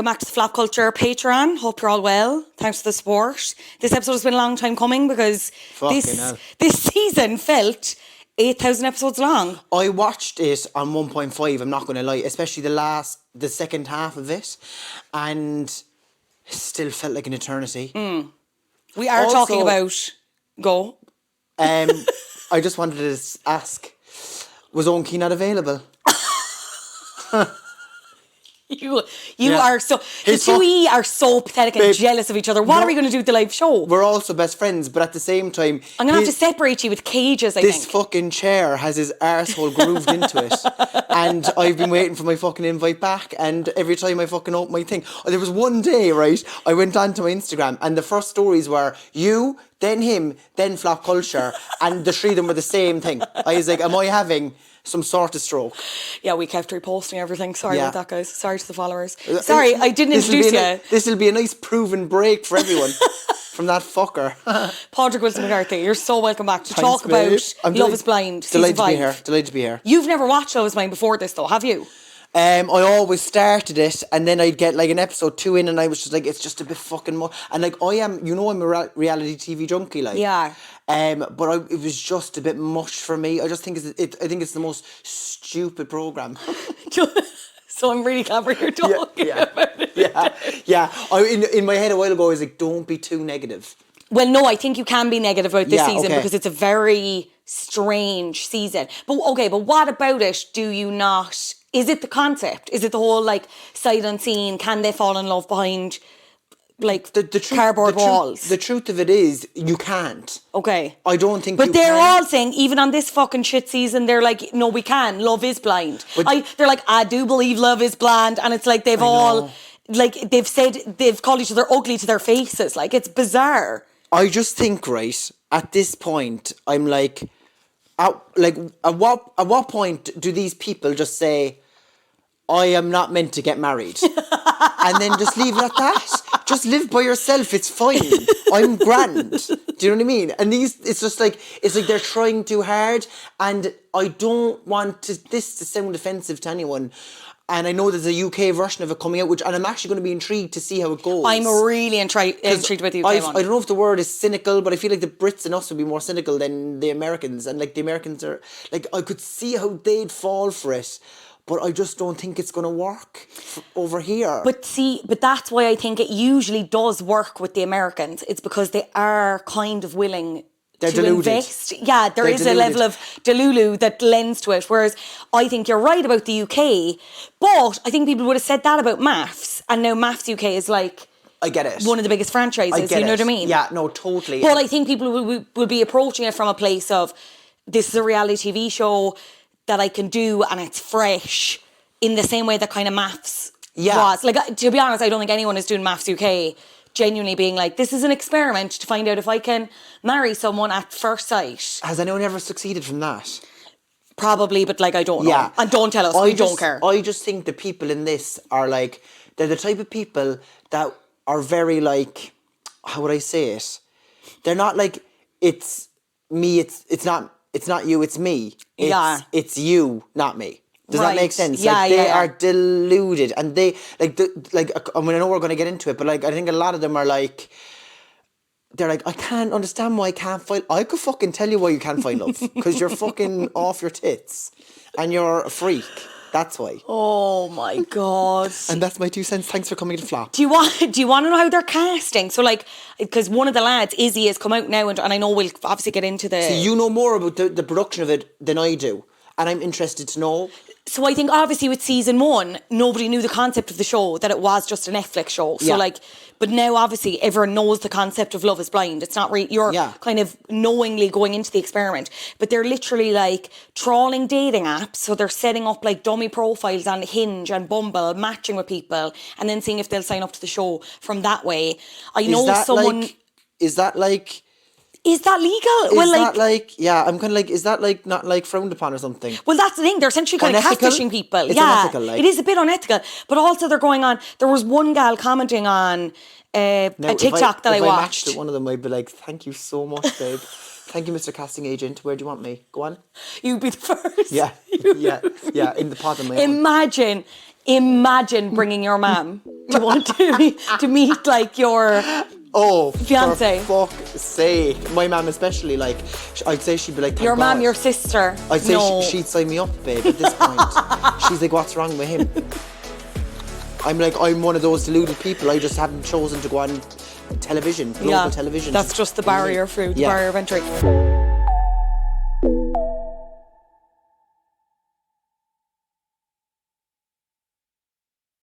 welcome back to the Flop Culture Patreon. Hope you're all well. Thanks for the support. This episode has been a long time coming because this season felt 8,000 episodes long. I watched it on 1.5, I'm not going to lie, especially the second half of it, and it still felt like an eternity. We are talking about... Go. I just wanted to ask, was Owen Key not available? You are so... The two are so pathetic and jealous of each other. What are we going to do with the live show? We're also best friends, but at the same time... I'm going to have to separate you with cages, I think. This fucking chair has his arsehole grooved into it. And I've been waiting for my fucking invite back, and every time I fucking open my thing... There was one day, right, I went onto my Instagram, and the first stories were you, then him, then Flop Culture, and the three of them were the same thing. I was like, am I having... some sort of stroke. Yeah, we kept reposting everything. Sorry about that, guys. Sorry to the followers. Sorry, I didn't introduce you. This will be a nice proven break for everyone from that fucker. Pádraig Wilson McCarthy, you're so welcome back to talk about Love is Blind. Delighted to be here. You've never watched Love is Blind before this, though, have you? I always started it, and then I'd get like an episode 2 in, and I was just like, it's just a bit fucking more. And like I'm a reality TV junkie, like. Yeah. But it was just a bit much for me. I just think it's the most stupid program. So I'm really glad we're talking about it. Yeah. In my head a while ago, I was like, don't be too negative. Well, no, I think you can be negative about this season because it's a very strange season. But what about it do you not... Is it the concept? Is it the whole, like, sight unseen? Can they fall in love behind, like, cardboard walls? The truth of it is, you can't. Okay. I don't think But they're all saying, even on this fucking shit season, they're like, no, we can. Love is blind. They're like, I do believe love is blind. And it's like they've all, like, they've called each other ugly to their faces. Like, it's bizarre. I just think, right, at this point, I'm like, at what point do these people just say, I am not meant to get married, and then just leave it at that? Just live by yourself. It's fine. I'm grand. Do you know what I mean? And it's like they're trying too hard, and I don't want this to sound offensive to anyone. And I know there's a UK version of it coming out, and I'm actually going to be intrigued to see how it goes. I'm really intrigued with the UK one. I don't know if the word is cynical, but I feel like the Brits and us would be more cynical than the Americans. And like the Americans are, like, I could see how they'd fall for it, but I just don't think it's going to work over here. But that's why I think it usually does work with the Americans. It's because they are kind of willing to invest. Yeah, there is a level of delulu that lends to it. Whereas I think you're right about the UK, but I think people would have said that about MAFS, and now MAFS UK is like... I get it. One of the biggest franchises, you know what I mean? Yeah, no, totally. But I think people will be approaching it from a place of, this is a reality TV show that I can do, and it's fresh, in the same way that kind of MAFS was. Like, to be honest, I don't think anyone is doing MAFS UK genuinely being like, this is an experiment to find out if I can marry someone at first sight. Has anyone ever succeeded from that? Probably, but like, I don't know. And don't tell us, we don't care. I just think the people in this are like, they're the type of people that are very like, how would I say it? They're not like, it's me, it's not you, it's me. It's you, not me. Does that make sense? They are deluded, and they I mean, I know we're going to get into it, but like, I think a lot of them are like, they're like, I can't understand why I can't find. I could fucking tell you why you can't find love, because you're fucking off your tits, and you're a freak. That's why. Oh my God. And that's my 2 cents. Thanks for coming to Flop. Do you want to know how they're casting? So like, because one of the lads, Izzy, has come out now, and I know we'll obviously get into the... So you know more about the production of it than I do. And I'm interested to know. So I think obviously with season 1, nobody knew the concept of the show, that it was just a Netflix show. So like, but now obviously everyone knows the concept of Love is Blind. It's not really, you're kind of knowingly going into the experiment. But they're literally like trawling dating apps. So they're setting up like dummy profiles on Hinge and Bumble, matching with people, and then seeing if they'll sign up to the show from that way. Is that like... Is that legal? I'm kind of like, is that like not like frowned upon or something? Well, that's the thing. They're essentially kind of catfishing people. It's unethical, like. It is a bit unethical. But also they're going on, there was one gal commenting on a TikTok that I watched. If I matched with one of them, I'd be like, thank you so much, babe. Thank you, Mr. Casting Agent. Where do you want me? Go on. You'd be the first. Yeah, in the pod of my own. Imagine Imagine bringing your mum to meet like your fiance. For fuck's sake. My mum especially, like, I'd say she'd be like, your mum, your sister. I'd say she'd sign me up, babe, at this point. She's like, what's wrong with him? I'm like, I'm one of those deluded people. I just haven't chosen to go on television, local television. That's just the barrier of entry.